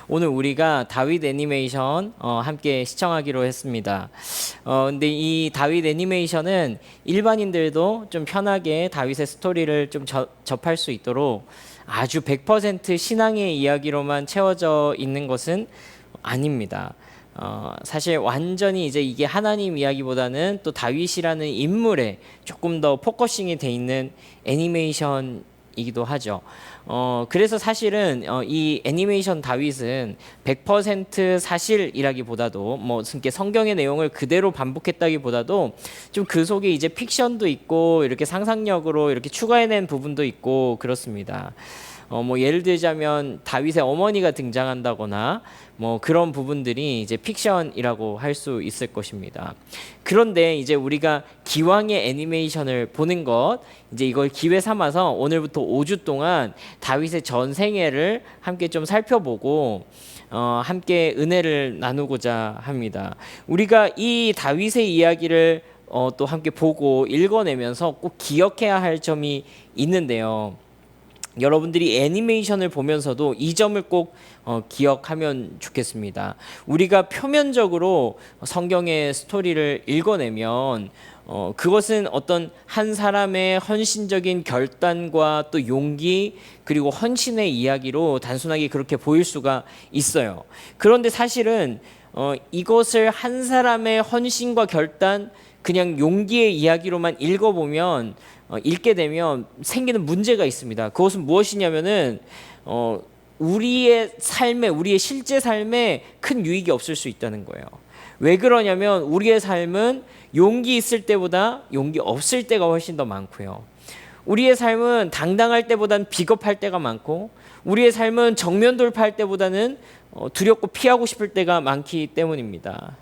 오늘 우리가 다윗 애니메이션 함께 시청하기로 했습니다. 근데 이 다윗 애니메이션은 일반인들도 좀 편하게 다윗의 스토리를 좀 접할 수 있도록 아주 100% 신앙의 이야기로만 채워져 있는 것은 아닙니다. 사실 완전히 이제 이게 하나님 이야기보다는 또 다윗이라는 인물에 조금 더 포커싱이 돼 있는 애니메이션이기도 하죠. 그래서 사실은 이 애니메이션 다윗은 100% 사실이라기보다도 뭐 이렇게 성경의 내용을 그대로 반복했다기보다도 좀 그 속에 이제 픽션도 있고 이렇게 상상력으로 이렇게 추가해낸 부분도 있고 그렇습니다. 뭐 예를 들자면 다윗의 어머니가 등장한다거나 뭐 그런 부분들이 이제 픽션이라고 할 수 있을 것입니다. 그런데 이제 우리가 기왕의 애니메이션을 보는 것, 이제 이걸 기회 삼아서 오늘부터 5주 동안 다윗의 전생애를 함께 좀 살펴보고 함께 은혜를 나누고자 합니다. 우리가 이 다윗의 이야기를 또 함께 보고 읽어내면서 꼭 기억해야 할 점이 있는데요. 여러분들이 애니메이션을 보면서도 이 점을 꼭 기억하면 좋겠습니다. 우리가 표면적으로 성경의 스토리를 읽어내면 그것은 어떤 한 사람의 헌신적인 결단과 또 용기 그리고 헌신의 이야기로 단순하게 그렇게 보일 수가 있어요. 그런데 사실은 이것을 한 사람의 헌신과 결단 그냥 용기의 이야기로만 읽어보면 읽게 되면 생기는 문제가 있습니다. 그것은 무엇이냐면은 우리의 삶에 우리의 실제 삶에 큰 유익이 없을 수 있다는 거예요. 왜 그러냐면 우리의 삶은 용기 있을 때보다 용기 없을 때가 훨씬 더 많고요. 우리의 삶은 당당할 때보다는 비겁할 때가 많고 우리의 삶은 정면 돌파할 때보다는 두렵고 피하고 싶을 때가 많기 때문입니다.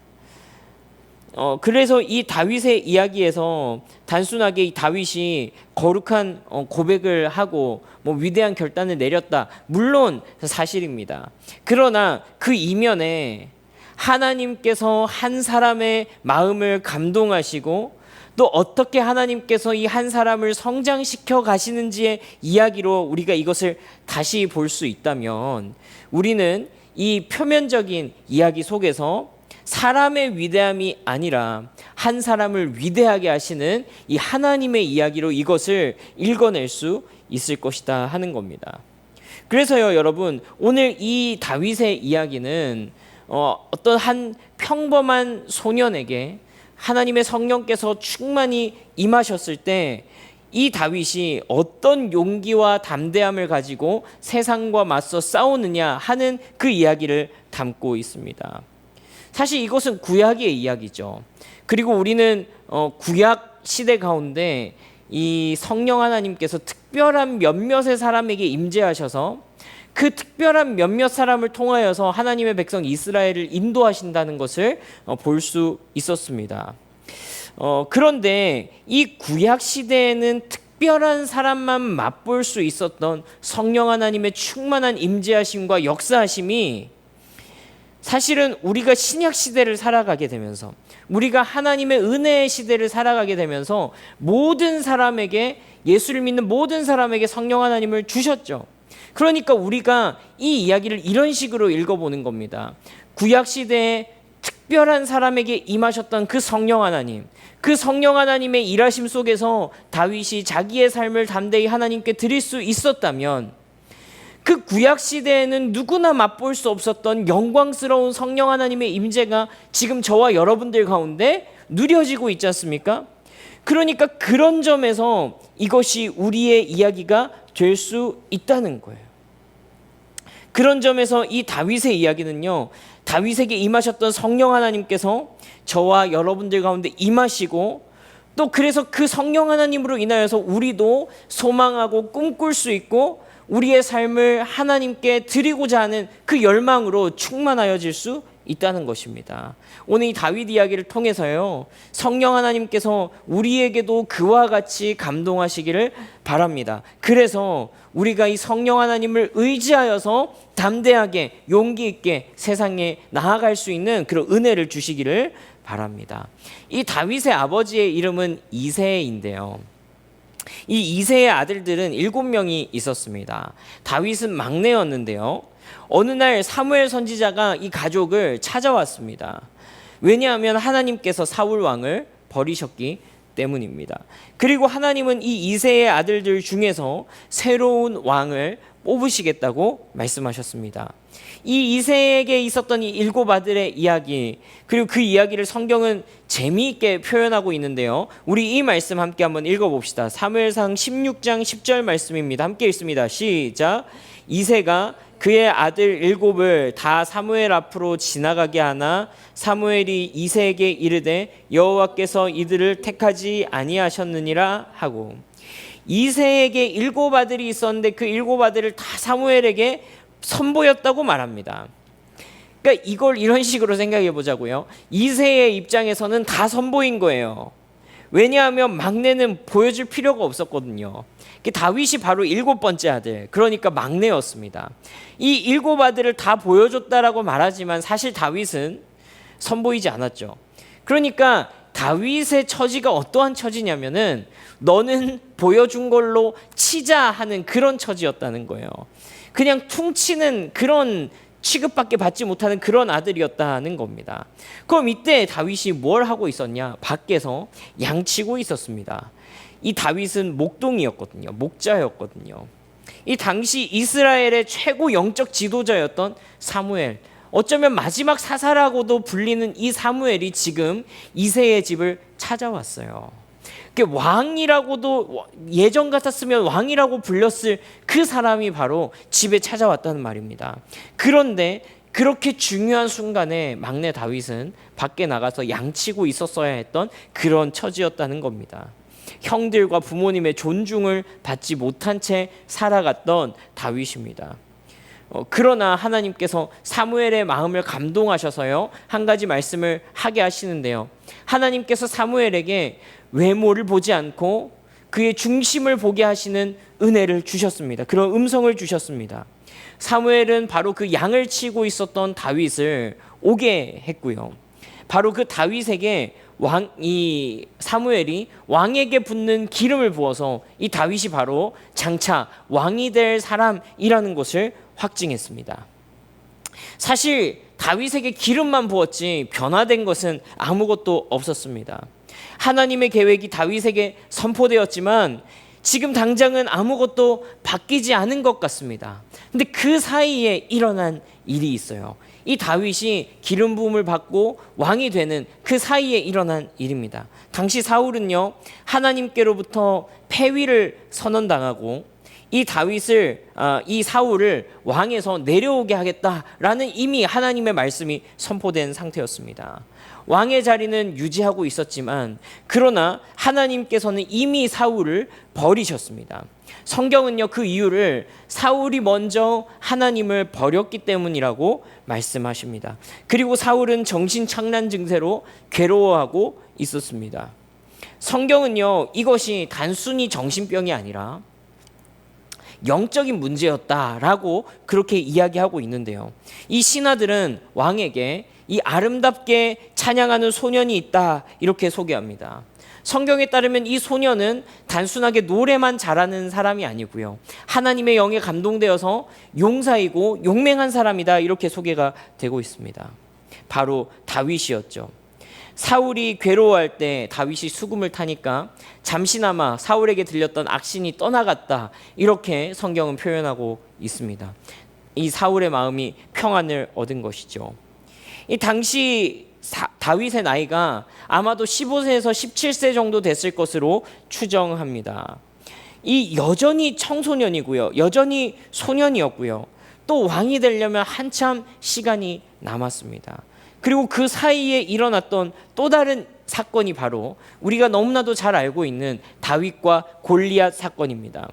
그래서 이 다윗의 이야기에서 단순하게 이 다윗이 거룩한 고백을 하고 뭐 위대한 결단을 내렸다. 물론 사실입니다. 그러나 그 이면에 하나님께서 한 사람의 마음을 감동하시고 또 어떻게 하나님께서 이 한 사람을 성장시켜 가시는지의 이야기로 우리가 이것을 다시 볼 수 있다면 우리는 이 표면적인 이야기 속에서 사람의 위대함이 아니라 한 사람을 위대하게 하시는 이 하나님의 이야기로 이것을 읽어낼 수 있을 것이다 하는 겁니다. 그래서요, 여러분, 오늘 이 다윗의 이야기는 어떤 한 평범한 소년에게 하나님의 성령께서 충만히 임하셨을 때 이 다윗이 어떤 용기와 담대함을 가지고 세상과 맞서 싸우느냐 하는 그 이야기를 담고 있습니다. 사실 이것은 구약의 이야기죠. 그리고 우리는 구약 시대 가운데 이 성령 하나님께서 특별한 몇몇의 사람에게 임재하셔서 그 특별한 몇몇 사람을 통하여서 하나님의 백성 이스라엘을 인도하신다는 것을 볼 수 있었습니다. 그런데 이 구약 시대에는 특별한 사람만 맛볼 수 있었던 성령 하나님의 충만한 임재하심과 역사하심이 사실은 우리가 신약 시대를 살아가게 되면서 우리가 하나님의 은혜의 시대를 살아가게 되면서 모든 사람에게 예수를 믿는 모든 사람에게 성령 하나님을 주셨죠. 그러니까 우리가 이 이야기를 이런 식으로 읽어보는 겁니다. 구약 시대에 특별한 사람에게 임하셨던 그 성령 하나님, 그 성령 하나님의 일하심 속에서 다윗이 자기의 삶을 담대히 하나님께 드릴 수 있었다면 그 구약 시대에는 누구나 맛볼 수 없었던 영광스러운 성령 하나님의 임재가 지금 저와 여러분들 가운데 누려지고 있지 않습니까? 그러니까 그런 점에서 이것이 우리의 이야기가 될 수 있다는 거예요. 그런 점에서 이 다윗의 이야기는요, 다윗에게 임하셨던 성령 하나님께서 저와 여러분들 가운데 임하시고 또 그래서 그 성령 하나님으로 인하여서 우리도 소망하고 꿈꿀 수 있고 우리의 삶을 하나님께 드리고자 하는 그 열망으로 충만하여질 수 있다는 것입니다. 오늘 이 다윗 이야기를 통해서요, 성령 하나님께서 우리에게도 그와 같이 감동하시기를 바랍니다. 그래서 우리가 이 성령 하나님을 의지하여서 담대하게 용기 있게 세상에 나아갈 수 있는 그런 은혜를 주시기를 바랍니다. 이 다윗의 아버지의 이름은 이새인데요, 이 이새의 아들들은 7명이 있었습니다. 다윗은 막내였는데요, 어느 날 사무엘 선지자가 이 가족을 찾아왔습니다. 왜냐하면 하나님께서 사울 왕을 버리셨기 때문입니다. 그리고 하나님은 이 이새의 아들들 중에서 새로운 왕을 뽑으시겠다고 말씀하셨습니다. 이 이새에게 있었던 이 7 아들의 이야기, 그리고 그 이야기를 성경은 재미있게 표현하고 있는데요. 우리 이 말씀 함께 한번 읽어봅시다. 사무엘상 16장 10절 말씀입니다. 함께 읽습니다. 시작. 이새가 그의 아들 7을 다 사무엘 앞으로 지나가게 하나 사무엘이 이새에게 이르되 여호와께서 이들을 택하지 아니하셨느니라 하고, 이새에게 7 아들이 있었는데 그 7 아들을 다 사무엘에게 선보였다고 말합니다. 그러니까 이걸 이런 식으로 생각해 보자고요. 이새의 입장에서는 다 선보인 거예요. 왜냐하면 막내는 보여줄 필요가 없었거든요. 다윗이 바로 7번째 아들, 그러니까 막내였습니다. 이 7 아들을 다 보여줬다라고 말하지만 사실 다윗은 선보이지 않았죠. 그러니까 다윗의 처지가 어떠한 처지냐면은 너는 보여준 걸로 치자 하는 그런 처지였다는 거예요. 그냥 퉁치는 그런 취급밖에 받지 못하는 그런 아들이었다는 겁니다. 그럼 이때 다윗이 뭘 하고 있었냐? 밖에서 양치고 있었습니다. 이 다윗은 목동이었거든요. 목자였거든요. 이 당시 이스라엘의 최고 영적 지도자였던 사무엘, 어쩌면 마지막 사사라고도 불리는 이 사무엘이 지금 이새의 집을 찾아왔어요. 왕이라고도, 예전 같았으면 왕이라고 불렸을 그 사람이 바로 집에 찾아왔다는 말입니다. 그런데 그렇게 중요한 순간에 막내 다윗은 밖에 나가서 양치고 있었어야 했던 그런 처지였다는 겁니다. 형들과 부모님의 존중을 받지 못한 채 살아갔던 다윗입니다. 그러나 하나님께서 사무엘의 마음을 감동하셔서요, 한 가지 말씀을 하게 하시는데요. 하나님께서 사무엘에게 외모를 보지 않고 그의 중심을 보게 하시는 은혜를 주셨습니다. 그런 음성을 주셨습니다. 사무엘은 바로 그 양을 치고 있었던 다윗을 오게 했고요. 바로 그 다윗에게 이 사무엘이 왕에게 붓는 기름을 부어서 이 다윗이 바로 장차 왕이 될 사람이라는 것을 확증했습니다. 사실 다윗에게 기름만 부었지 변화된 것은 아무것도 없었습니다. 하나님의 계획이 다윗에게 선포되었지만 지금 당장은 아무것도 바뀌지 않은 것 같습니다. 근데 그 사이에 일어난 일이 있어요. 이 다윗이 기름 부음을 받고 왕이 되는 그 사이에 일어난 일입니다. 당시 사울은요, 하나님께로부터 폐위를 선언당하고 이 사울을 왕에서 내려오게 하겠다라는 이미 하나님의 말씀이 선포된 상태였습니다. 왕의 자리는 유지하고 있었지만 그러나 하나님께서는 이미 사울을 버리셨습니다. 성경은요, 그 이유를 사울이 먼저 하나님을 버렸기 때문이라고 말씀하십니다. 그리고 사울은 정신착란 증세로 괴로워하고 있었습니다. 성경은요, 이것이 단순히 정신병이 아니라 영적인 문제였다라고 그렇게 이야기하고 있는데요. 이 신하들은 왕에게 이 아름답게 찬양하는 소년이 있다 이렇게 소개합니다. 성경에 따르면 이 소년은 단순하게 노래만 잘하는 사람이 아니고요, 하나님의 영에 감동되어서 용사이고 용맹한 사람이다 이렇게 소개가 되고 있습니다. 바로 다윗이었죠. 사울이 괴로워할 때 다윗이 수금을 타니까 잠시나마 사울에게 들렸던 악신이 떠나갔다 이렇게 성경은 표현하고 있습니다. 이 사울의 마음이 평안을 얻은 것이죠. 이 당시 다윗의 나이가 아마도 15세에서 17세 정도 됐을 것으로 추정합니다. 이 여전히 청소년이고요, 여전히 소년이었고요, 또 왕이 되려면 한참 시간이 남았습니다. 그리고 그 사이에 일어났던 또 다른 사건이 바로 우리가 너무나도 잘 알고 있는 다윗과 골리앗 사건입니다.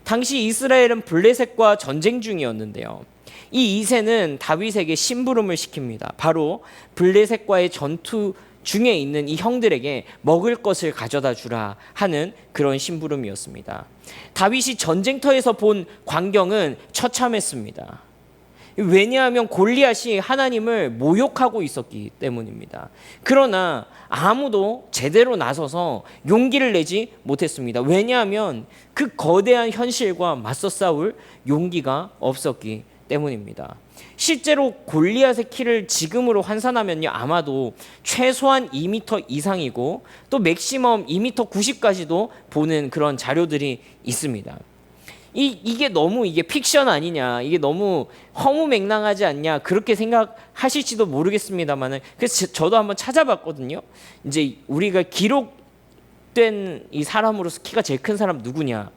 당시 이스라엘은 블레셋과 전쟁 중이었는데요, 이 이새는 다윗에게 심부름을 시킵니다. 바로 블레셋과의 전투 중에 있는 이 형들에게 먹을 것을 가져다 주라 하는 그런 심부름이었습니다. 다윗이 전쟁터에서 본 광경은 처참했습니다. 왜냐하면 골리앗이 하나님을 모욕하고 있었기 때문입니다. 그러나 아무도 제대로 나서서 용기를 내지 못했습니다. 왜냐하면 그 거대한 현실과 맞서 싸울 용기가 없었기 때문입니다. 실제로 골리앗의 키를 지금으로 환산하면요, 아마도 최소한 2m 이상이고 또 맥시멈 2m 90까지도 보는 그런 자료들이 있습니다. 이게 너무 이게 픽션 아니냐, 이게 너무 허무맹랑하지 않냐, 그렇게 생각하실지도 모르겠습니다만은, 그래서 저도 한번 찾아봤거든요. 이제 우리가 기록된 이 사람으로서 키가 제일 큰 사람 누구냐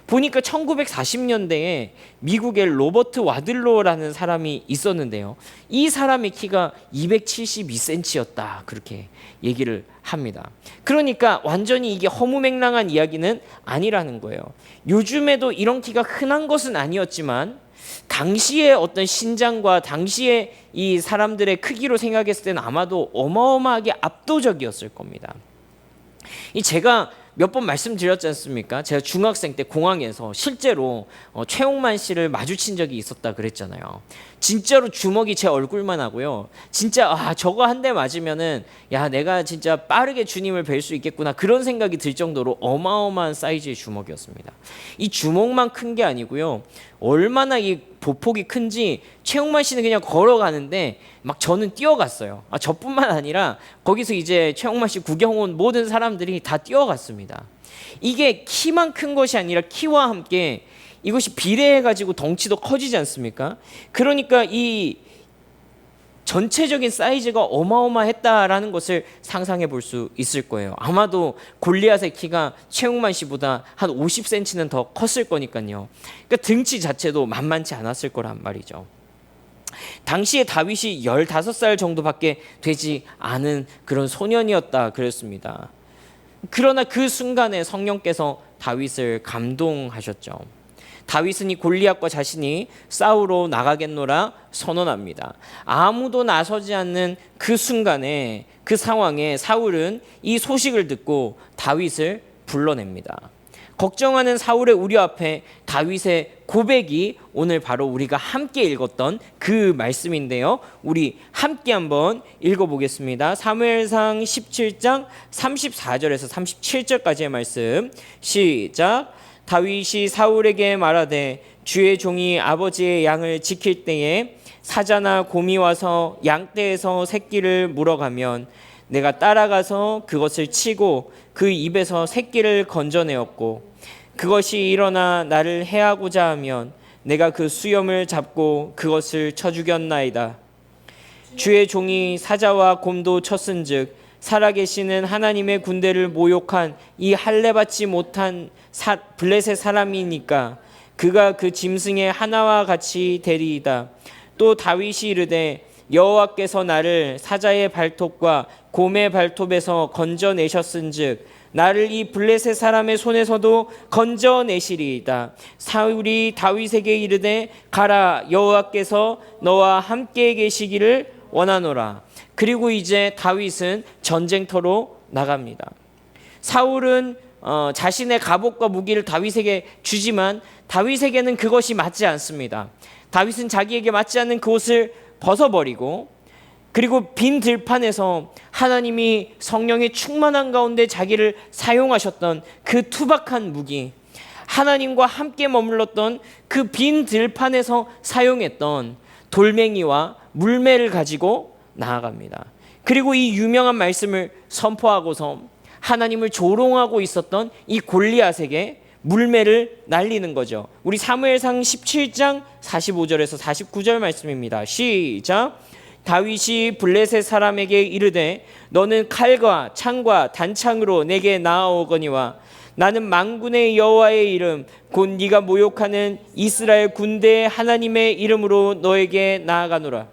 보니까 1940년대에 미국의 로버트 와들로라는 사람이 있었는데요. 이 사람의 키가 272cm였다. 그렇게 얘기를 합니다. 그러니까 완전히 이게 허무맹랑한 이야기는 아니라는 거예요. 요즘에도 이런 키가 흔한 것은 아니었지만 당시의 어떤 신장과 당시의 이 사람들의 크기로 생각했을 때는 아마도 어마어마하게 압도적이었을 겁니다. 제가 몇 번 말씀드렸지 않습니까? 제가 중학생 때 공항에서 실제로 최홍만 씨를 마주친 적이 있었다 그랬잖아요. 진짜로 주먹이 제 얼굴만 하고요. 진짜 저거 한 대 맞으면은 야, 내가 진짜 빠르게 주님을 뵐 수 있겠구나, 그런 생각이 들 정도로 어마어마한 사이즈의 주먹이었습니다. 이 주먹만 큰 게 아니고요. 얼마나 이 보폭이 큰지 최홍만 씨는 그냥 걸어가는데 막 저는 뛰어갔어요. 저뿐만 아니라 거기서 이제 최홍만 씨 구경 온 모든 사람들이 다 뛰어갔습니다. 이게 키만 큰 것이 아니라 키와 함께 이것이 비례해가지고 덩치도 커지지 않습니까? 그러니까 이 전체적인 사이즈가 어마어마했다라는 것을 상상해 볼 수 있을 거예요. 아마도 골리앗의 키가 최홍만 씨보다 한 50cm는 더 컸을 거니까요. 그러니까 등치 자체도 만만치 않았을 거란 말이죠. 당시에 다윗이 15살 정도밖에 되지 않은 그런 소년이었다 그랬습니다. 그러나 그 순간에 성령께서 다윗을 감동하셨죠. 다윗은 이 골리앗과 자신이 싸우러 나가겠노라 선언합니다. 아무도 나서지 않는 그 순간에, 그 상황에 사울은 이 소식을 듣고 다윗을 불러냅니다. 걱정하는 사울의 우려 앞에 다윗의 고백이 오늘 바로 우리가 함께 읽었던 그 말씀인데요. 우리 함께 한번 읽어보겠습니다. 사무엘상 17장 34절에서 37절까지의 말씀, 시작. 다윗이 사울에게 말하되 주의 종이 아버지의 양을 지킬 때에 사자나 곰이 와서 양떼에서 새끼를 물어가면 내가 따라가서 그것을 치고 그 입에서 새끼를 건져내었고, 그것이 일어나 나를 해하고자 하면 내가 그 수염을 잡고 그것을 쳐 죽였나이다. 주의 종이 사자와 곰도 쳤은즉 살아계시는 하나님의 군대를 모욕한 이 할례받지 못한 블레셋 사람이니까 그가 그 짐승의 하나와 같이 되리이다. 또 다윗이 이르되 여호와께서 나를 사자의 발톱과 곰의 발톱에서 건져내셨은즉 나를 이 블레셋 사람의 손에서도 건져내시리이다. 사울이 다윗에게 이르되 가라, 여호와께서 너와 함께 계시기를 원하노라. 그리고 이제 다윗은 전쟁터로 나갑니다. 사울은 자신의 갑옷과 무기를 다윗에게 주지만 다윗에게는 그것이 맞지 않습니다. 다윗은 자기에게 맞지 않는 그 옷을 벗어버리고, 그리고 빈 들판에서 하나님이 성령의 충만한 가운데 자기를 사용하셨던 그 투박한 무기, 하나님과 함께 머물렀던 그 빈 들판에서 사용했던 돌멩이와 물매를 가지고 나아갑니다. 그리고 이 유명한 말씀을 선포하고서 하나님을 조롱하고 있었던 이 골리앗에게 물매를 날리는 거죠. 우리 사무엘상 17장 45절에서 49절 말씀입니다. 시작. 다윗이 블레셋 사람에게 이르되 너는 칼과 창과 단창으로 내게 나아오거니와 나는 만군의 여호와의 이름 곧 네가 모욕하는 이스라엘 군대의 하나님의 이름으로 너에게 나아가노라.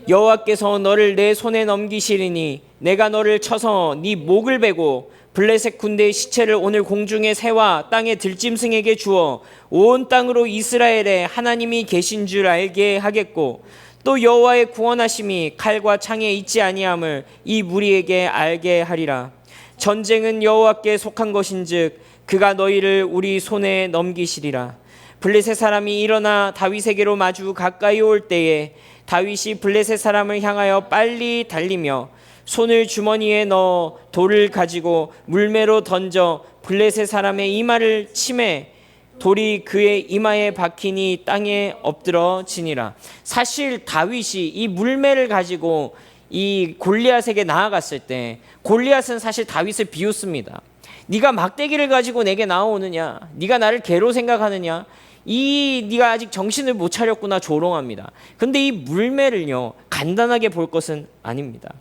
여호와께서 너를 내 손에 넘기시리니 내가 너를 쳐서 네 목을 베고 블레셋 군대의 시체를 오늘 공중의 새와 땅의 들짐승에게 주어 온 땅으로 이스라엘에 하나님이 계신 줄 알게 하겠고, 또 여호와의 구원하심이 칼과 창에 있지 아니함을 이 무리에게 알게 하리라. 전쟁은 여호와께 속한 것인즉 그가 너희를 우리 손에 넘기시리라. 블레셋 사람이 일어나 다윗에게로 마주 가까이 올 때에 다윗이 블레셋 사람을 향하여 빨리 달리며 손을 주머니에 넣어 돌을 가지고 물매로 던져 블레셋 사람의 이마를 치매 돌이 그의 이마에 박히니 땅에 엎드러지니라. 사실 다윗이 이 물매를 가지고 이 골리앗에게 나아갔을 때 골리앗은 사실 다윗을 비웃습니다. 네가 막대기를 가지고 내게 나오느냐? 네가 나를 개로 생각하느냐? 네가 아직 정신을 못 차렸구나 조롱합니다. 근데 이 물매를요 간단하게 볼 것은 아닙니다.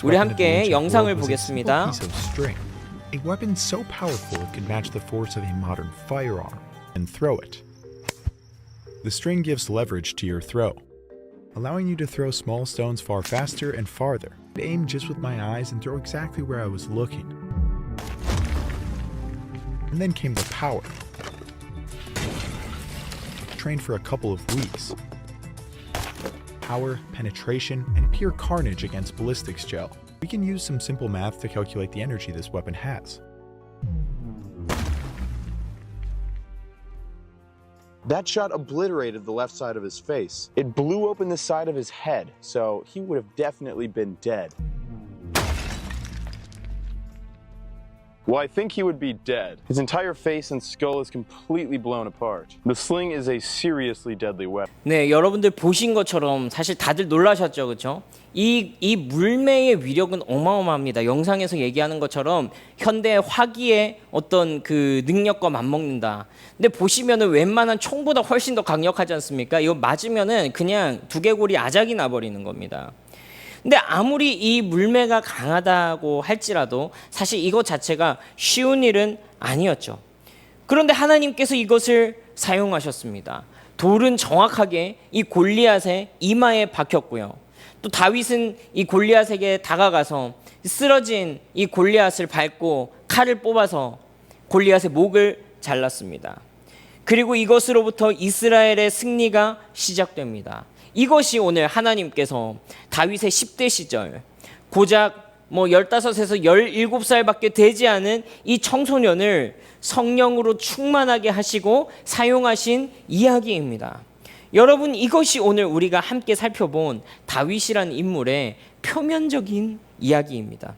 우리 함께 영상을 보겠습니다. A weapon so powerful it could match the force of a modern firearm, and throw it. The string gives leverage to your throw, allowing you to throw small stones far faster and farther. I aim just with my eyes and throw exactly where I was looking. And then came the power. Trained for a couple of weeks. Power, penetration, and pure carnage against ballistics gel. We can use some simple math to calculate the energy this weapon has. That shot obliterated the left side of his face. It blew open the side of his head, so he would have definitely been dead. Well, I think he would be dead. His entire face and skull is completely blown apart. The sling is a seriously deadly weapon. 네, 여러분들 보신 것처럼 사실 다들 놀라셨죠, 그렇죠? 이 물매의 위력은 어마어마합니다. 영상에서 얘기하는 것처럼 현대 화기의 어떤 그 능력과 맞먹는다. 근데 보시면은 웬만한 총보다 훨씬 더 강력하지 않습니까? 이거 맞으면은 그냥 두개골이 아작이 나버리는 겁니다. 근데 아무리 이 물매가 강하다고 할지라도 사실 이것 자체가 쉬운 일은 아니었죠. 그런데 하나님께서 이것을 사용하셨습니다. 돌은 정확하게 이 골리앗의 이마에 박혔고요. 또 다윗은 이 골리앗에게 다가가서 쓰러진 이 골리앗을 밟고 칼을 뽑아서 골리앗의 목을 잘랐습니다. 그리고 이것으로부터 이스라엘의 승리가 시작됩니다. 이것이 오늘 하나님께서 다윗의 10대 시절 고작 15에서 17살밖에 되지 않은 이 청소년을 성령으로 충만하게 하시고 사용하신 이야기입니다. 여러분, 이것이 오늘 우리가 함께 살펴본 다윗이라는 인물의 표면적인 이야기입니다.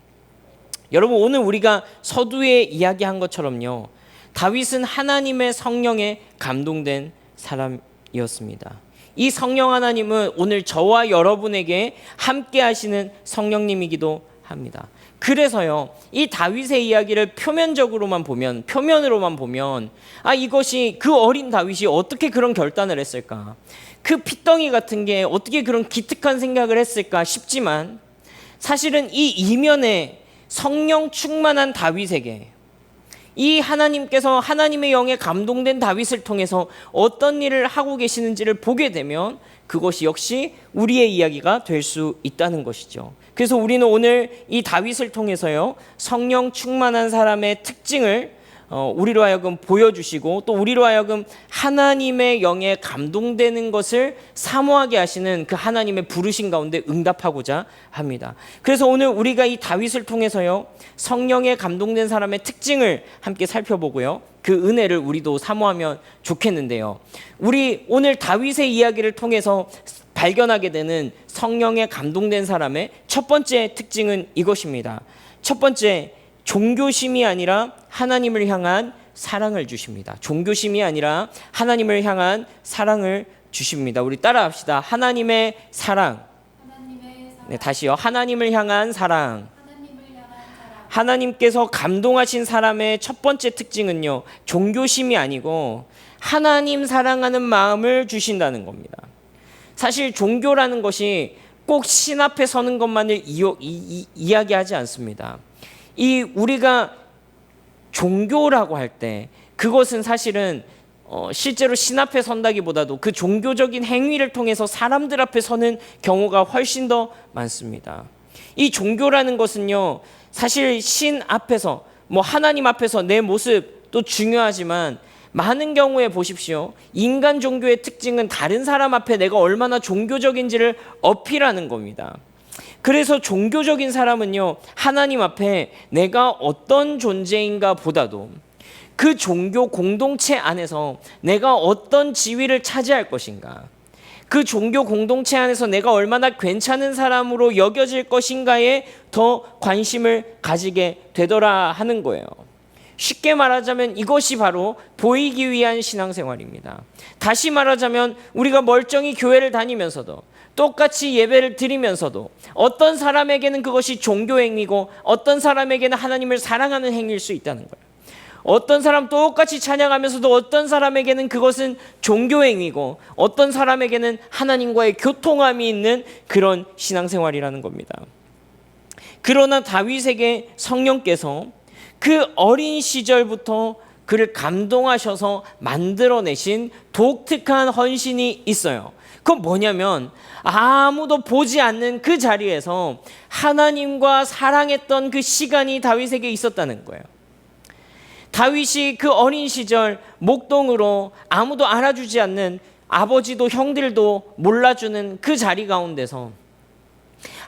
여러분, 오늘 우리가 서두에 이야기한 것처럼요, 다윗은 하나님의 성령에 감동된 사람이었습니다. 이 성령 하나님은 오늘 저와 여러분에게 함께 하시는 성령님이기도 합니다. 그래서요, 이 다윗의 이야기를 표면으로만 보면 이것이 그 어린 다윗이 어떻게 그런 결단을 했을까? 그 핏덩이 같은 게 어떻게 그런 기특한 생각을 했을까 싶지만 사실은 이 이면에 성령 충만한 다윗에게 이 하나님께서 하나님의 영에 감동된 다윗을 통해서 어떤 일을 하고 계시는지를 보게 되면 그것이 역시 우리의 이야기가 될 수 있다는 것이죠. 그래서 우리는 오늘 이 다윗을 통해서요, 성령 충만한 사람의 특징을 우리로 하여금 보여주시고 또 우리로 하여금 하나님의 영에 감동되는 것을 사모하게 하시는 그 하나님의 부르신 가운데 응답하고자 합니다. 그래서 오늘 우리가 이 다윗을 통해서요, 성령에 감동된 사람의 특징을 함께 살펴보고요, 그 은혜를 우리도 사모하면 좋겠는데요. 우리 오늘 다윗의 이야기를 통해서 발견하게 되는 성령에 감동된 사람의 첫 번째 특징은 이것입니다. 첫 번째, 종교심이 아니라 하나님을 향한 사랑을 주십니다. 종교심이 아니라 하나님을 향한 사랑을 주십니다. 우리 따라합시다. 하나님의 사랑. 네, 다시요. 하나님을 향한 사랑. 하나님께서 감동하신 사람의 첫 번째 특징은요, 종교심이 아니고 하나님 사랑하는 마음을 주신다는 겁니다. 사실 종교라는 것이 꼭 신 앞에 서는 것만을 이야기하지 않습니다. 우리가 종교라고 할 때 그것은 사실은 실제로 신 앞에 선다기보다도 그 종교적인 행위를 통해서 사람들 앞에 서는 경우가 훨씬 더 많습니다. 이 종교라는 것은요, 사실 신 앞에서 하나님 앞에서 내 모습도 중요하지만 많은 경우에 보십시오. 인간 종교의 특징은 다른 사람 앞에 내가 얼마나 종교적인지를 어필하는 겁니다. 그래서 종교적인 사람은요, 하나님 앞에 내가 어떤 존재인가 보다도 그 종교 공동체 안에서 내가 어떤 지위를 차지할 것인가, 그 종교 공동체 안에서 내가 얼마나 괜찮은 사람으로 여겨질 것인가에 더 관심을 가지게 되더라 하는 거예요. 쉽게 말하자면 이것이 바로 보이기 위한 신앙생활입니다. 다시 말하자면 우리가 멀쩡히 교회를 다니면서도 똑같이 예배를 드리면서도 어떤 사람에게는 그것이 종교행위고 어떤 사람에게는 하나님을 사랑하는 행위일 수 있다는 거예요. 어떤 사람 똑같이 찬양하면서도 어떤 사람에게는 그것은 종교행위고 어떤 사람에게는 하나님과의 교통함이 있는 그런 신앙생활이라는 겁니다. 그러나 다윗에게 성령께서 그 어린 시절부터 그를 감동하셔서 만들어내신 독특한 헌신이 있어요. 그건 뭐냐면 아무도 보지 않는 그 자리에서 하나님과 사랑했던 그 시간이 다윗에게 있었다는 거예요. 다윗이 그 어린 시절 목동으로 아무도 알아주지 않는, 아버지도 형들도 몰라주는 그 자리 가운데서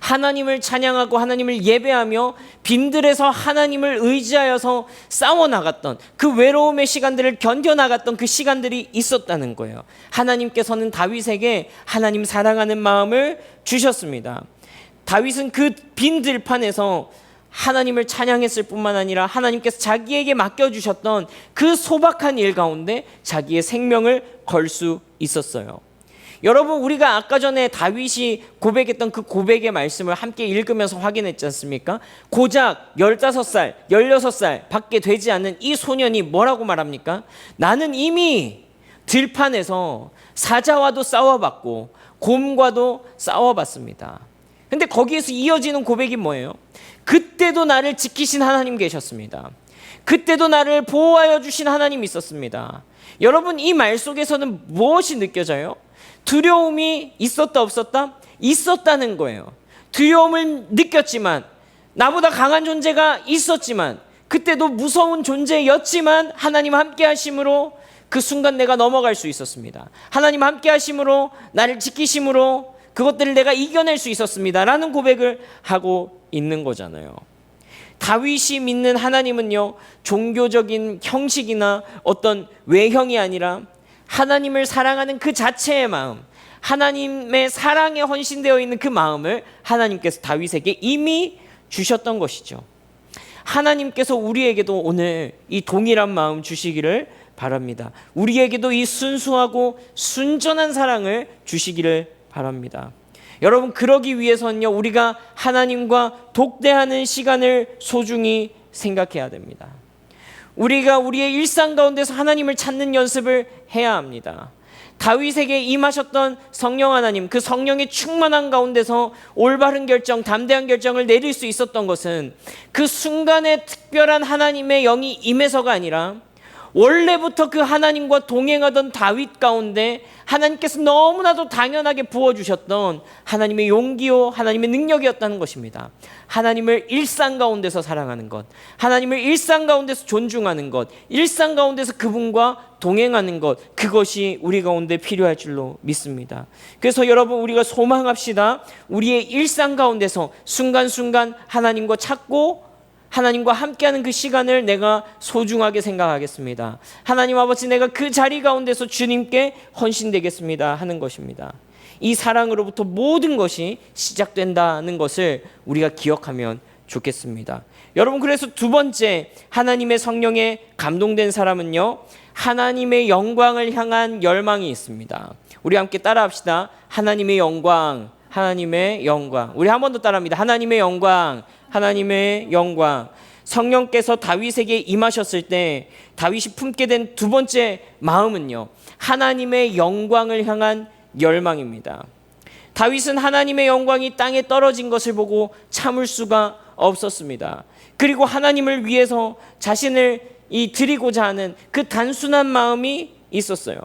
하나님을 찬양하고 하나님을 예배하며 빈들에서 하나님을 의지하여서 싸워나갔던 그 외로움의 시간들을 견뎌나갔던 그 시간들이 있었다는 거예요. 하나님께서는 다윗에게 하나님 사랑하는 마음을 주셨습니다. 다윗은 그 빈 들판에서 하나님을 찬양했을 뿐만 아니라 하나님께서 자기에게 맡겨주셨던 그 소박한 일 가운데 자기의 생명을 걸 수 있었어요. 여러분, 우리가 아까 전에 다윗이 고백했던 그 고백의 말씀을 함께 읽으면서 확인했지 않습니까? 고작 15살, 16살 밖에 되지 않는 이 소년이 뭐라고 말합니까? 나는 이미 들판에서 사자와도 싸워봤고 곰과도 싸워봤습니다. 근데 거기에서 이어지는 고백이 뭐예요? 그때도 나를 지키신 하나님 계셨습니다. 그때도 나를 보호하여 주신 하나님이 있었습니다. 여러분, 이 말 속에서는 무엇이 느껴져요? 두려움이 있었다 없었다? 있었다는 거예요. 두려움을 느꼈지만, 나보다 강한 존재가 있었지만, 그때도 무서운 존재였지만 하나님 함께 하심으로 그 순간 내가 넘어갈 수 있었습니다. 하나님 함께 하심으로, 나를 지키심으로 그것들을 내가 이겨낼 수 있었습니다 라는 고백을 하고 있는 거잖아요. 다윗이 믿는 하나님은요, 종교적인 형식이나 어떤 외형이 아니라 하나님을 사랑하는 그 자체의 마음, 하나님의 사랑에 헌신되어 있는 그 마음을 하나님께서 다윗에게 이미 주셨던 것이죠. 하나님께서 우리에게도 오늘 이 동일한 마음 주시기를 바랍니다. 우리에게도 이 순수하고 순전한 사랑을 주시기를 바랍니다. 여러분, 그러기 위해서는요, 우리가 하나님과 독대하는 시간을 소중히 생각해야 됩니다. 우리가 우리의 일상 가운데서 하나님을 찾는 연습을 해야 합니다. 다윗에게 임하셨던 성령 하나님, 그 성령의 충만한 가운데서 올바른 결정, 담대한 결정을 내릴 수 있었던 것은 그 순간에 특별한 하나님의 영이 임해서가 아니라 원래부터 그 하나님과 동행하던 다윗 가운데 하나님께서 너무나도 당연하게 부어주셨던 하나님의 용기요, 하나님의 능력이었다는 것입니다. 하나님을 일상 가운데서 사랑하는 것, 하나님을 일상 가운데서 존중하는 것, 일상 가운데서 그분과 동행하는 것, 그것이 우리 가운데 필요할 줄로 믿습니다. 그래서 여러분, 우리가 소망합시다. 우리의 일상 가운데서 순간순간 하나님과 찾고 하나님과 함께하는 그 시간을 내가 소중하게 생각하겠습니다. 하나님 아버지, 내가 그 자리 가운데서 주님께 헌신되겠습니다 하는 것입니다. 이 사랑으로부터 모든 것이 시작된다는 것을 우리가 기억하면 좋겠습니다. 여러분, 그래서 두 번째, 하나님의 성령에 감동된 사람은요, 하나님의 영광을 향한 열망이 있습니다. 우리 함께 따라합시다. 하나님의 영광, 하나님의 영광. 우리 한 번 더 따라합니다. 하나님의 영광, 하나님의 영광. 성령께서 다윗에게 임하셨을 때 다윗이 품게 된 두 번째 마음은요, 하나님의 영광을 향한 열망입니다. 다윗은 하나님의 영광이 땅에 떨어진 것을 보고 참을 수가 없었습니다. 그리고 하나님을 위해서 자신을 드리고자 하는 그 단순한 마음이 있었어요.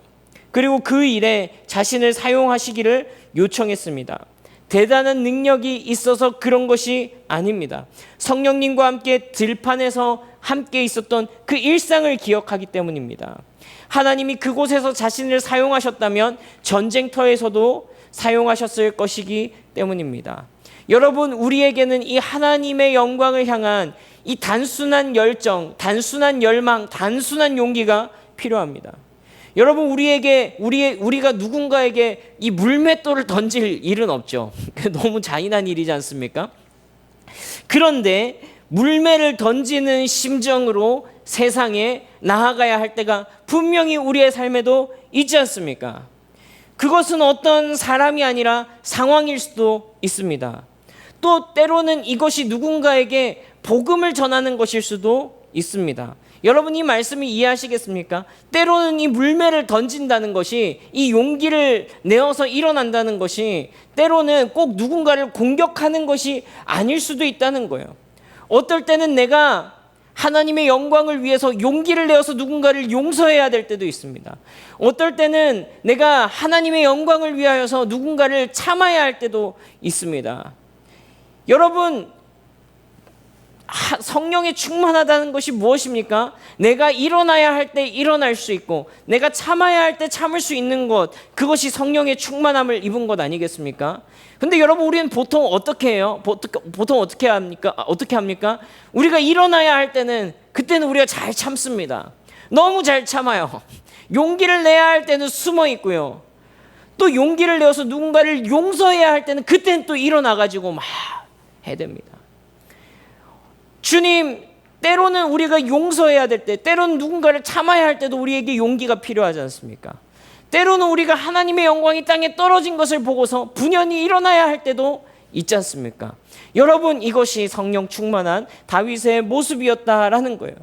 그리고 그 일에 자신을 사용하시기를 요청했습니다. 대단한 능력이 있어서 그런 것이 아닙니다. 성령님과 함께 들판에서 함께 있었던 그 일상을 기억하기 때문입니다. 하나님이 그곳에서 자신을 사용하셨다면 전쟁터에서도 사용하셨을 것이기 때문입니다. 여러분, 우리에게는 이 하나님의 영광을 향한 이 단순한 열정, 단순한 열망, 단순한 용기가 필요합니다. 여러분, 우리가 누군가에게 이 물맷돌을 던질 일은 없죠. 너무 잔인한 일이지 않습니까? 그런데 물매를 던지는 심정으로 세상에 나아가야 할 때가 분명히 우리의 삶에도 있지 않습니까? 그것은 어떤 사람이 아니라 상황일 수도 있습니다. 또 때로는 이것이 누군가에게 복음을 전하는 것일 수도 있습니다. 여러분 이 말씀을 이해하시겠습니까? 때로는 이 물매를 던진다는 것이, 이 용기를 내어서 일어난다는 것이 때로는 꼭 누군가를 공격하는 것이 아닐 수도 있다는 거예요. 어떨 때는 내가 하나님의 영광을 위해서 용기를 내어서 누군가를 용서해야 될 때도 있습니다. 어떨 때는 내가 하나님의 영광을 위하여서 누군가를 참아야 할 때도 있습니다. 여러분, 성령에 충만하다는 것이 무엇입니까? 내가 일어나야 할 때 일어날 수 있고 내가 참아야 할 때 참을 수 있는 것, 그것이 성령의 충만함을 입은 것 아니겠습니까? 근데 여러분, 우리는 보통 어떻게 해요? 보통 어떻게 합니까? 우리가 일어나야 할 때는, 그때는 우리가 잘 참습니다. 너무 잘 참아요. 용기를 내야 할 때는 숨어 있고요. 또 용기를 내어서 누군가를 용서해야 할 때는 그때는 또 일어나가지고 막 해댑니다. 주님, 때로는 우리가 용서해야 될 때, 때로는 누군가를 참아야 할 때도 우리에게 용기가 필요하지 않습니까? 때로는 우리가 하나님의 영광이 땅에 떨어진 것을 보고서 분연히 일어나야 할 때도 있지 않습니까? 여러분, 이것이 성령 충만한 다윗의 모습이었다라는 거예요.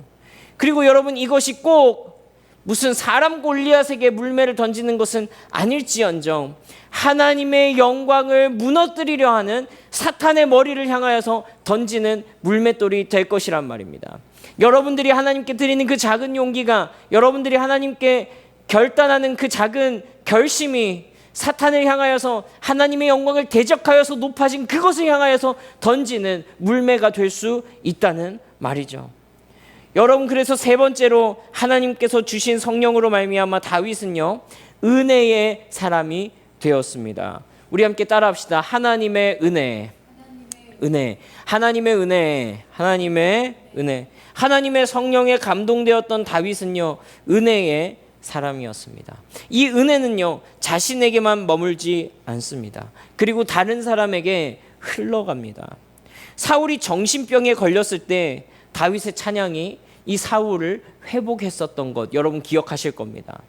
그리고 여러분, 이것이 꼭 무슨 사람 골리앗에게 물매를 던지는 것은 아닐지언정 하나님의 영광을 무너뜨리려 하는 사탄의 머리를 향하여서 던지는 물맷돌이 될 것이란 말입니다. 여러분들이 하나님께 드리는 그 작은 용기가, 여러분들이 하나님께 결단하는 그 작은 결심이 사탄을 향하여서 하나님의 영광을 대적하여서 높아진 그것을 향하여서 던지는 물매가 될 수 있다는 말이죠. 여러분, 그래서 세 번째로 하나님께서 주신 성령으로 말미암아 다윗은요, 은혜의 사람이 되었습니다. 우리 함께 따라합시다. 하나님의 은혜. 은혜. 하나님의 은혜. 하나님의 은혜. 하나님의 성령에 감동되었던 다윗은요, 은혜의 사람이었습니다. 이 은혜는요, 자신에게만 머물지 않습니다. 그리고 다른 사람에게 흘러갑니다. 사울이 정신병에 걸렸을 때 다윗의 찬양이 이 사울을 회복했었던 것 여러분 기억하실 겁니다.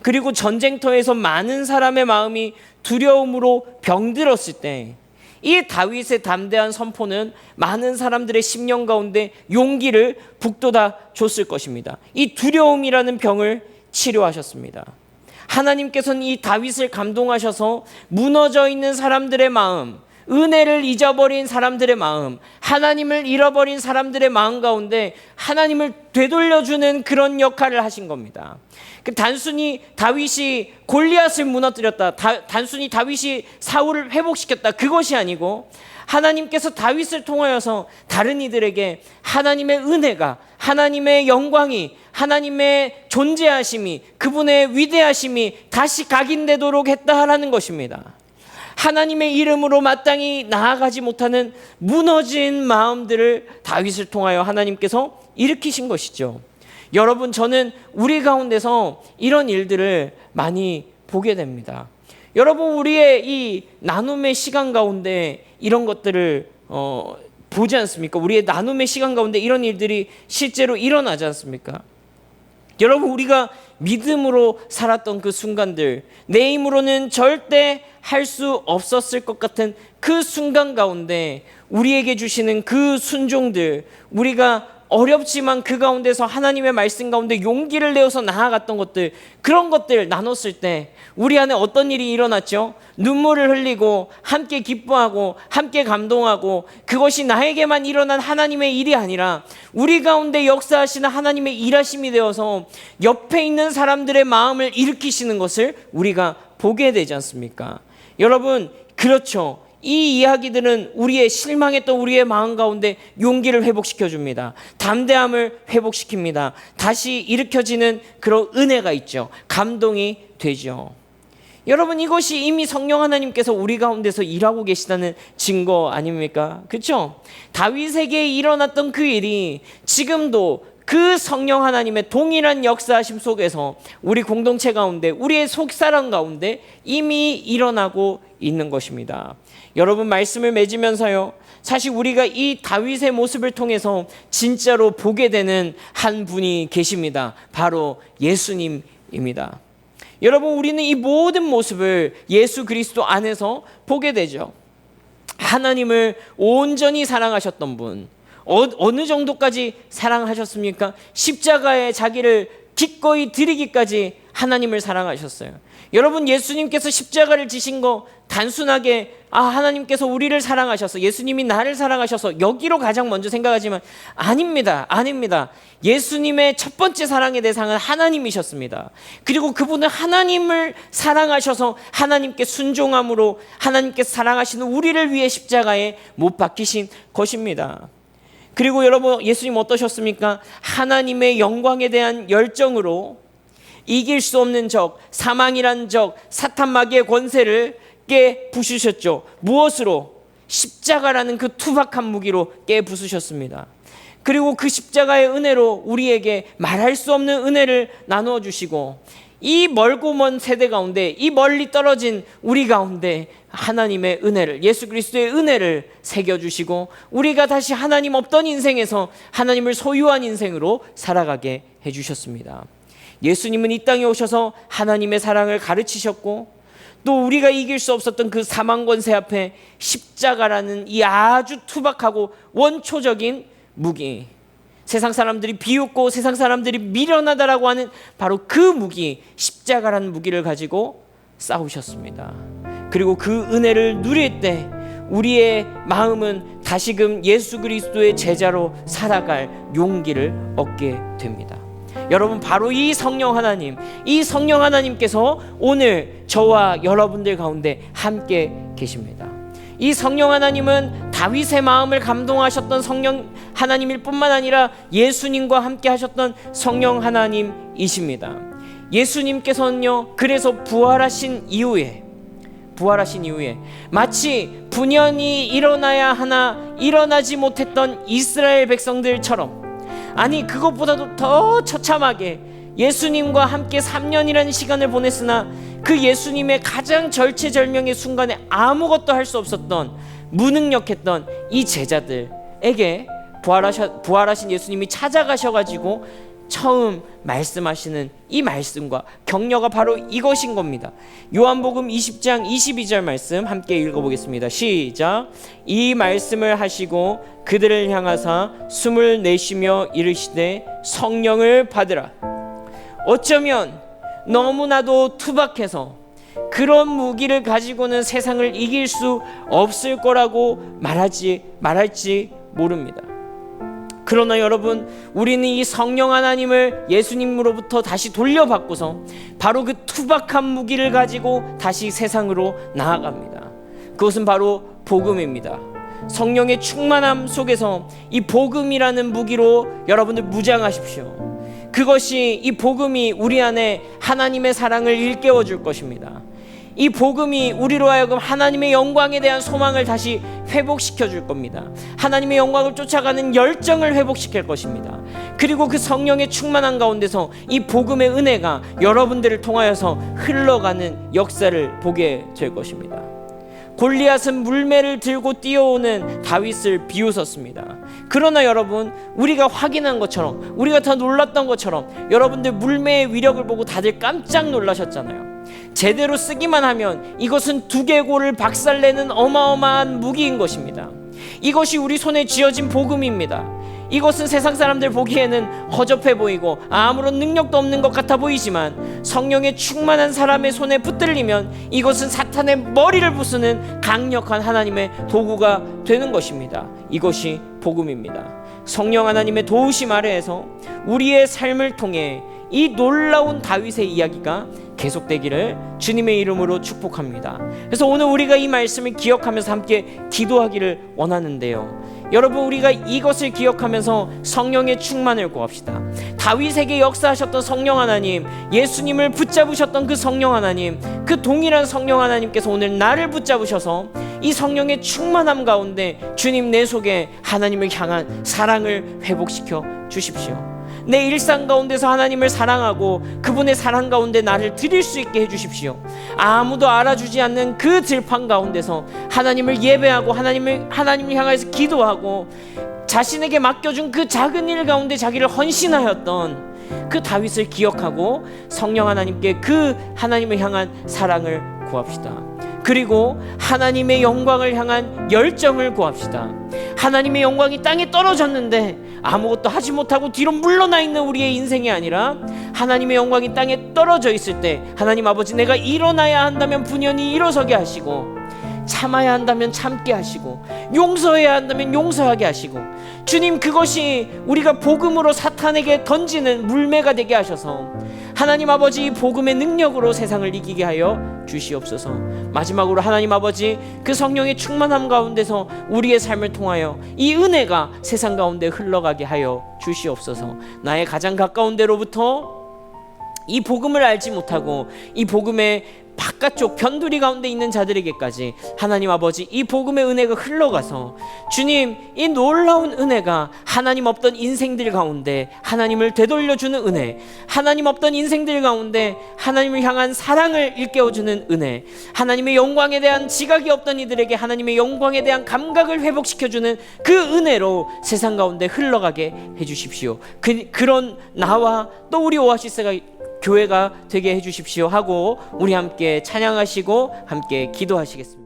그리고 전쟁터에서 많은 사람의 마음이 두려움으로 병들었을 때 이 다윗의 담대한 선포는 많은 사람들의 심령 가운데 용기를 북돋아 줬을 것입니다. 이 두려움이라는 병을 치료하셨습니다. 하나님께서는 이 다윗을 감동하셔서 무너져 있는 사람들의 마음, 은혜를 잊어버린 사람들의 마음, 하나님을 잃어버린 사람들의 마음 가운데 하나님을 되돌려주는 그런 역할을 하신 겁니다. 단순히 다윗이 골리앗을 무너뜨렸다, 단순히 다윗이 사울을 회복시켰다, 그것이 아니고 하나님께서 다윗을 통하여서 다른 이들에게 하나님의 은혜가, 하나님의 영광이, 하나님의 존재하심이, 그분의 위대하심이 다시 각인되도록 했다라는 것입니다. 하나님의 이름으로 마땅히 나아가지 못하는 무너진 마음들을 다윗을 통하여 하나님께서 일으키신 것이죠. 여러분, 저는 우리 가운데서 이런 일들을 많이 보게 됩니다. 여러분, 우리의 이 나눔의 시간 가운데 이런 것들을 보지 않습니까? 우리의 나눔의 시간 가운데 이런 일들이 실제로 일어나지 않습니까? 여러분, 우리가 믿음으로 살았던 그 순간들, 내 힘으로는 절대 할 수 없었을 것 같은 그 순간 가운데 우리에게 주시는 그 순종들, 우리가 어렵지만 그 가운데서 하나님의 말씀 가운데 용기를 내어서 나아갔던 것들, 그런 것들 나눴을 때 우리 안에 어떤 일이 일어났죠? 눈물을 흘리고 함께 기뻐하고 함께 감동하고, 그것이 나에게만 일어난 하나님의 일이 아니라 우리 가운데 역사하시는 하나님의 일하심이 되어서 옆에 있는 사람들의 마음을 일으키시는 것을 우리가 보게 되지 않습니까? 여러분, 그렇죠. 이 이야기들은 우리의 실망했던 우리의 마음 가운데 용기를 회복시켜 줍니다. 담대함을 회복시킵니다. 다시 일으켜지는 그런 은혜가 있죠. 감동이 되죠. 여러분, 이것이 이미 성령 하나님께서 우리 가운데서 일하고 계시다는 증거 아닙니까? 그렇죠? 다윗에게 일어났던 그 일이 지금도 그 성령 하나님의 동일한 역사하심 속에서 우리 공동체 가운데, 우리의 속사람 가운데 이미 일어나고 있는 것입니다. 여러분, 말씀을 맺으면서요, 사실 우리가 이 다윗의 모습을 통해서 진짜로 보게 되는 한 분이 계십니다. 바로 예수님입니다. 여러분, 우리는 이 모든 모습을 예수 그리스도 안에서 보게 되죠. 하나님을 온전히 사랑하셨던 분, 어느 정도까지 사랑하셨습니까? 십자가에 자기를 기꺼이 드리기까지 하나님을 사랑하셨어요. 여러분, 예수님께서 십자가를 지신 거 단순하게 하나님께서 우리를 사랑하셔서, 예수님이 나를 사랑하셔서 여기로 가장 먼저 생각하지만 아닙니다. 예수님의 첫 번째 사랑의 대상은 하나님이셨습니다. 그리고 그분은 하나님을 사랑하셔서 하나님께 순종함으로 하나님께서 사랑하시는 우리를 위해 십자가에 못 박히신 것입니다. 그리고 여러분, 예수님 어떠셨습니까? 하나님의 영광에 대한 열정으로 이길 수 없는 적, 사망이란 적, 사탄 마귀의 권세를 깨 부수셨죠. 무엇으로? 십자가라는 그 투박한 무기로 깨 부수셨습니다. 그리고 그 십자가의 은혜로 우리에게 말할 수 없는 은혜를 나누어 주시고, 이 멀고 먼 세대 가운데, 이 멀리 떨어진 우리 가운데 하나님의 은혜를, 예수 그리스도의 은혜를 새겨주시고, 우리가 다시 하나님 없던 인생에서 하나님을 소유한 인생으로 살아가게 해주셨습니다. 예수님은 이 땅에 오셔서 하나님의 사랑을 가르치셨고, 또 우리가 이길 수 없었던 그 사망 권세 앞에 십자가라는 이 아주 투박하고 원초적인 무기, 세상 사람들이 비웃고 세상 사람들이 미련하다라고 하는 바로 그 무기, 십자가라는 무기를 가지고 싸우셨습니다. 그리고 그 은혜를 누릴 때 우리의 마음은 다시금 예수 그리스도의 제자로 살아갈 용기를 얻게 됩니다. 여러분, 바로 이 성령 하나님, 이 성령 하나님께서 오늘 저와 여러분들 가운데 함께 계십니다. 이 성령 하나님은 다윗의 마음을 감동하셨던 성령 하나님일 뿐만 아니라 예수님과 함께 하셨던 성령 하나님이십니다. 예수님께서는요, 그래서 부활하신 이후에 마치 분연히 일어나야 하나 일어나지 못했던 이스라엘 백성들처럼, 아니 그것보다도 더 처참하게 예수님과 함께 3년이라는 시간을 보냈으나 그 예수님의 가장 절체절명의 순간에 아무것도 할 수 없었던, 무능력했던 이 제자들에게 부활하신 예수님이 찾아가셔가지고 처음 말씀하시는 이 말씀과 격려가 바로 이것인 겁니다. 요한복음 20장 22절 말씀 함께 읽어보겠습니다. 시작. 이 말씀을 하시고 그들을 향하사 숨을 내쉬며 이르시되 성령을 받으라. 어쩌면 너무나도 투박해서 그런 무기를 가지고는 세상을 이길 수 없을 거라고 말할지 모릅니다. 그러나 여러분, 우리는 이 성령 하나님을 예수님으로부터 다시 돌려받고서 바로 그 투박한 무기를 가지고 다시 세상으로 나아갑니다. 그것은 바로 복음입니다. 성령의 충만함 속에서 이 복음이라는 무기로 여러분들 무장하십시오. 그것이, 이 복음이 우리 안에 하나님의 사랑을 일깨워 줄 것입니다. 이 복음이 우리로 하여금 하나님의 영광에 대한 소망을 다시 회복시켜 줄 겁니다. 하나님의 영광을 쫓아가는 열정을 회복시킬 것입니다. 그리고 그 성령의 충만한 가운데서 이 복음의 은혜가 여러분들을 통하여서 흘러가는 역사를 보게 될 것입니다. 골리앗은 물매를 들고 뛰어오는 다윗을 비웃었습니다. 그러나 여러분, 우리가 확인한 것처럼, 우리가 다 놀랐던 것처럼 여러분들 물매의 위력을 보고 다들 깜짝 놀라셨잖아요. 제대로 쓰기만 하면 이것은 두개골을 박살내는 어마어마한 무기인 것입니다. 이것이 우리 손에 쥐어진 복음입니다. 이것은 세상 사람들 보기에는 허접해 보이고 아무런 능력도 없는 것 같아 보이지만, 성령의 충만한 사람의 손에 붙들리면 이것은 사탄의 머리를 부수는 강력한 하나님의 도구가 되는 것입니다. 이것이 복음입니다. 성령 하나님의 도우심 아래에서 우리의 삶을 통해 이 놀라운 다윗의 이야기가 계속되기를 주님의 이름으로 축복합니다. 그래서 오늘 우리가 이 말씀을 기억하면서 함께 기도하기를 원하는데요, 여러분, 우리가 이것을 기억하면서 성령의 충만을 구합시다. 다윗에게 역사하셨던 성령 하나님, 예수님을 붙잡으셨던 그 성령 하나님, 그 동일한 성령 하나님께서 오늘 나를 붙잡으셔서 이 성령의 충만함 가운데 주님 내 속에 하나님을 향한 사랑을 회복시켜 주십시오. 내 일상 가운데서 하나님을 사랑하고 그분의 사랑 가운데 나를 드릴 수 있게 해주십시오. 아무도 알아주지 않는 그 들판 가운데서 하나님을 예배하고 하나님을 향해서 기도하고 자신에게 맡겨준 그 작은 일 가운데 자기를 헌신하였던 그 다윗을 기억하고 성령 하나님께 그 하나님을 향한 사랑을 구합시다. 그리고 하나님의 영광을 향한 열정을 구합시다. 하나님의 영광이 땅에 떨어졌는데 아무것도 하지 못하고 뒤로 물러나 있는 우리의 인생이 아니라 하나님의 영광이 땅에 떨어져 있을 때 하나님 아버지, 내가 일어나야 한다면 분연히 일어서게 하시고, 참아야 한다면 참게 하시고, 용서해야 한다면 용서하게 하시고, 주님, 그것이 우리가 복음으로 사탄에게 던지는 물매가 되게 하셔서 하나님 아버지, 복음의 능력으로 세상을 이기게 하여 주시옵소서. 마지막으로 하나님 아버지, 그 성령의 충만함 가운데서 우리의 삶을 통하여 이 은혜가 세상 가운데 흘러가게 하여 주시옵소서. 나의 가장 가까운 데로부터 이 복음을 알지 못하고 이 복음의 바깥쪽 변두리 가운데 있는 자들에게까지 하나님 아버지, 이 복음의 은혜가 흘러가서 주님, 이 놀라운 은혜가 하나님 없던 인생들 가운데 하나님을 되돌려주는 은혜, 하나님 없던 인생들 가운데 하나님을 향한 사랑을 일깨워주는 은혜, 하나님의 영광에 대한 지각이 없던 이들에게 하나님의 영광에 대한 감각을 회복시켜주는 그 은혜로 세상 가운데 흘러가게 해주십시오. 그런 나와 또 우리 오아시스가 교회가 되게 해주십시오 하고 우리 함께 찬양하시고 함께 기도하시겠습니다.